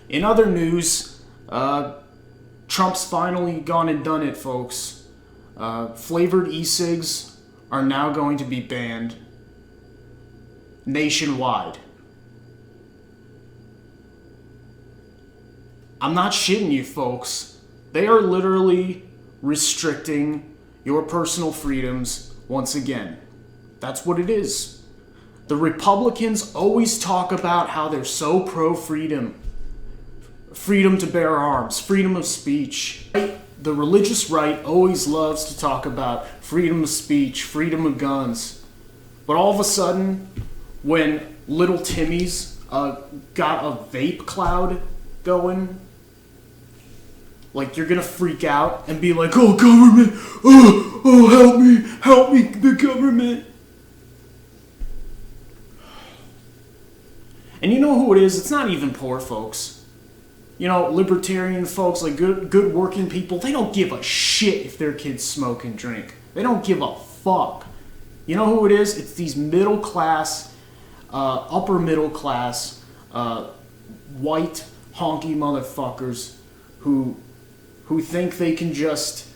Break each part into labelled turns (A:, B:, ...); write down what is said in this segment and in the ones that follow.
A: In other news, Trump's finally gone and done it, folks. Flavored Ecigs are now going to be banned nationwide. I'm not shitting you, folks. They are literally restricting your personal freedoms once again. That's what it is. The Republicans always talk about how they're so pro-freedom. Freedom to bear arms, freedom of speech. The religious right always loves to talk about freedom of speech, freedom of guns. But all of a sudden, when little Timmy's got a vape cloud going, like, you're gonna freak out and be like, oh, government, oh, help me, the government. And you know who it is? It's not even poor folks. You know, libertarian folks, like good working people, they don't give a shit if their kids smoke and drink. They don't give a fuck. You know who it is? It's these middle class, upper middle class, white honky motherfuckers who think they can just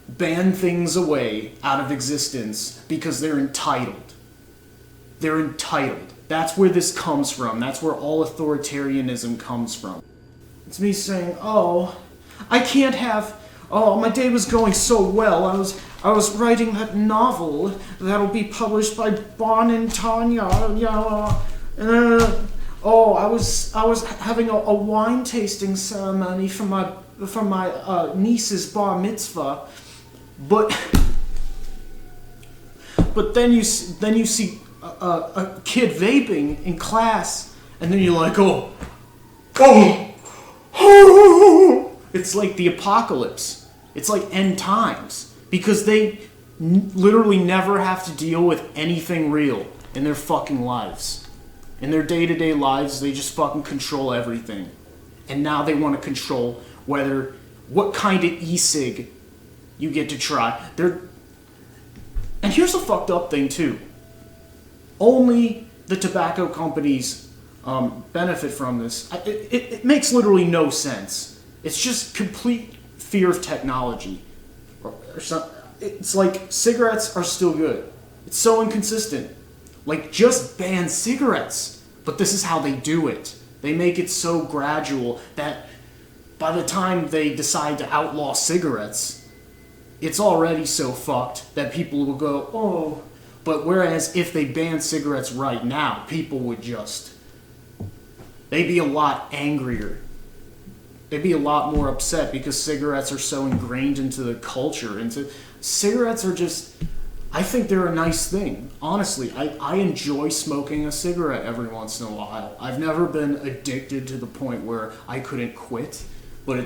A: ban things away out of existence because they're entitled. They're entitled. That's where this comes from. That's where all authoritarianism comes from. It's me saying, oh, I can't have, oh, my day was going so well. I was writing that novel that'll be published by Bon and Tanya. Oh, I was having a wine tasting ceremony for my niece's bar mitzvah, but then you see a kid vaping in class, and then you're like, oh, it's like the apocalypse. It's like end times, because they literally never have to deal with anything real in their fucking lives. In their day-to-day lives, they just fucking control everything. And now they want to control what kind of e-cig you get to try. And here's a fucked up thing too. Only the tobacco companies benefit from this. It makes literally no sense. It's just complete fear of technology. It's like cigarettes are still good. It's so inconsistent. Like, just ban cigarettes. But this is how they do it. They make it so gradual that by the time they decide to outlaw cigarettes, it's already so fucked that people will go, oh. But whereas if they ban cigarettes right now, people would they'd be a lot angrier. They'd be a lot more upset because cigarettes are so ingrained into the culture. Cigarettes are just, I think they're a nice thing. Honestly, I enjoy smoking a cigarette every once in a while. I've never been addicted to the point where I couldn't quit, but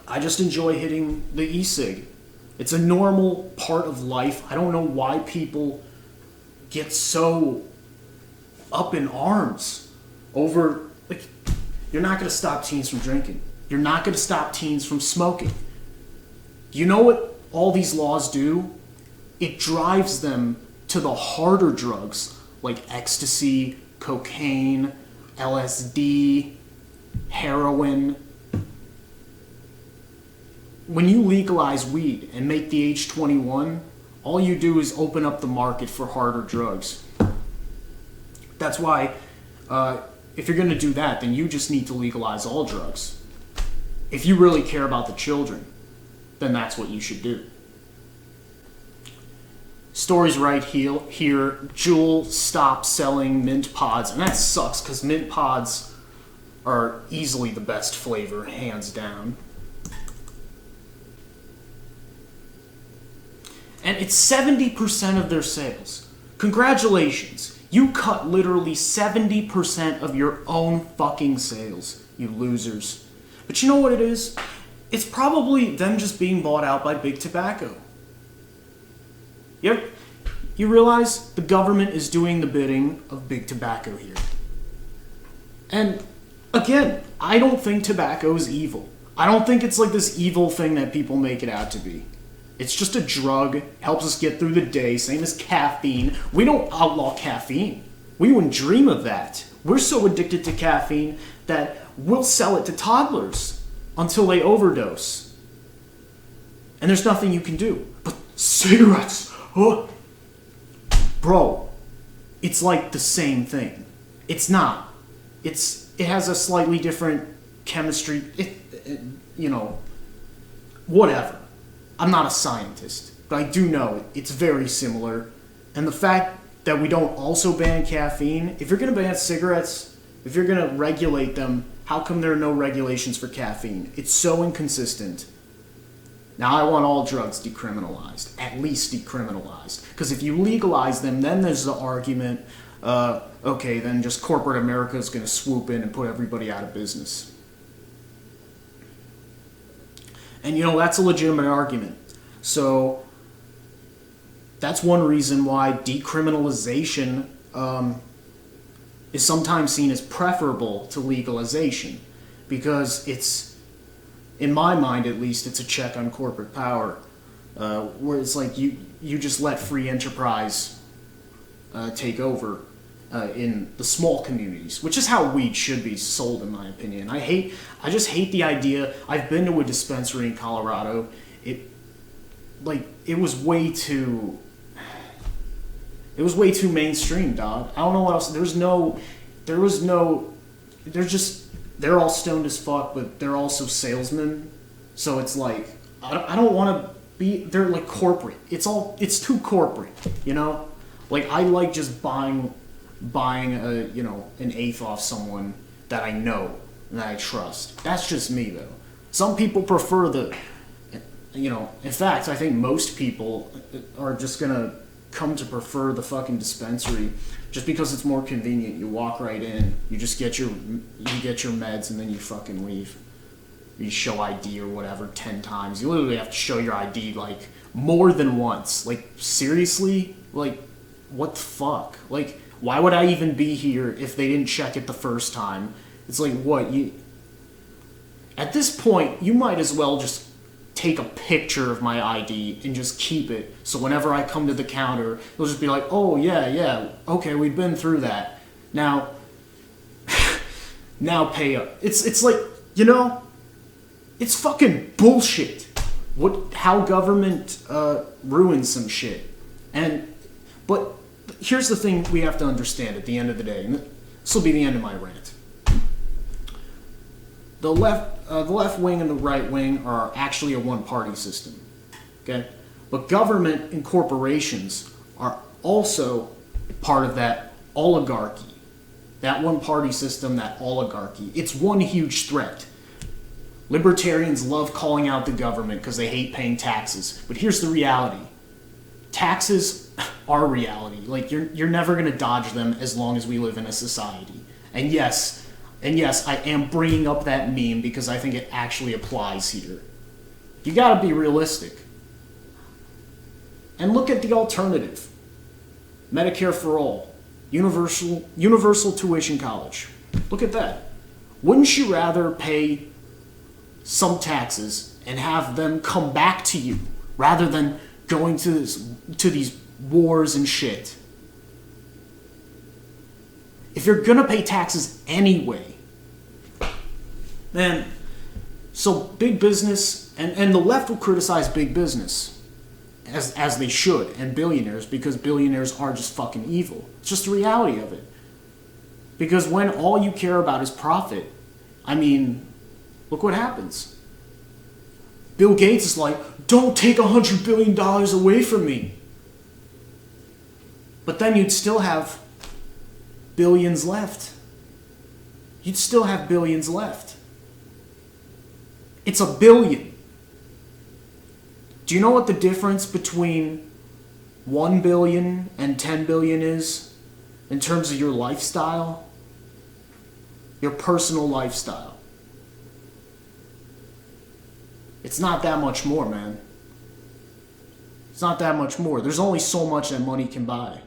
A: I just enjoy hitting the e-cig. It's a normal part of life. I don't know why people get so up in arms over, like, you're not going to stop teens from drinking. You're not going to stop teens from smoking. You know what all these laws do? It drives them to the harder drugs like ecstasy, cocaine, LSD, heroin. When you legalize weed and make the age 21, all you do is open up the market for harder drugs. That's why, if you're going to do that, then you just need to legalize all drugs. If you really care about the children, then that's what you should do. Stories right here. JUUL stopped selling mint pods, and that sucks because mint pods are easily the best flavor, hands down. And it's 70% of their sales. Congratulations. You cut literally 70% of your own fucking sales, you losers. But you know what it is? It's probably them just being bought out by big tobacco. You realize the government is doing the bidding of big tobacco here. And again, I don't think tobacco is evil. I don't think it's like this evil thing that people make it out to be. It's just a drug, helps us get through the day, same as caffeine. We don't outlaw caffeine. We wouldn't dream of that. We're so addicted to caffeine that we'll sell it to toddlers until they overdose. And there's nothing you can do. But cigarettes, oh. Bro, it's like the same thing. It's not. It has a slightly different chemistry, whatever. I'm not a scientist, but I do know it's very similar. And the fact that we don't also ban caffeine, if you're going to ban cigarettes, if you're going to regulate them, how come there are no regulations for caffeine? It's so inconsistent. Now, I want all drugs decriminalized, at least decriminalized. Because if you legalize them, then there's the argument, okay, then just corporate America is going to swoop in and put everybody out of business. And, that's a legitimate argument. So, that's one reason why decriminalization is sometimes seen as preferable to legalization. Because it's, in my mind at least, it's a check on corporate power. Where it's like you just let free enterprise take over in the small communities, which is how weed should be sold, in my opinion. I just hate the idea. I've been to a dispensary in Colorado. It was way too mainstream, dog. I don't know what else. They're all stoned as fuck, but they're also salesmen. So it's like, I don't want to be, they're like corporate. It's too corporate, Like, I like just buying an eighth off someone that I know and that I trust. That's just me, though. Some people prefer in fact, I think most people are just gonna come to prefer the fucking dispensary just because it's more convenient. You walk right in, you get your meds, and then you fucking leave. You show ID or whatever 10 times. You literally have to show your ID like more than once. Like, seriously? Like, what the fuck? Like, why would I even be here if they didn't check it the first time? It's like, what? At this point, you might as well just take a picture of my ID and just keep it, so whenever I come to the counter, they'll just be like, oh, yeah, okay, we've been through that. Now pay up. It's like, it's fucking bullshit. How government ruins some shit. But here's the thing we have to understand at the end of the day, and this will be the end of my rant. The left wing and the right wing are actually a one-party system, okay? But government and corporations are also part of that oligarchy, that one-party system, that oligarchy. It's one huge threat. Libertarians love calling out the government because they hate paying taxes. But here's the reality. Taxes are reality. Like, you're never going to dodge them as long as we live in a society. And yes, I am bringing up that meme because I think it actually applies here. You gotta be realistic. And look at the alternative. Medicare for all. Universal tuition college. Look at that. Wouldn't you rather pay some taxes and have them come back to you rather than going to these wars and shit? If you're gonna pay taxes anyway, man, so big business, and the left will criticize big business, as they should, and billionaires, because billionaires are just fucking evil. It's just the reality of it. Because when all you care about is profit, look what happens. Bill Gates is like, don't take $100 billion away from me. But then you'd still have billions left. You'd still have billions left. It's $1 billion. Do you know what the difference between 1 billion and 10 billion is in terms of your lifestyle? Your personal lifestyle. It's not that much more, man. It's not that much more. There's only so much that money can buy.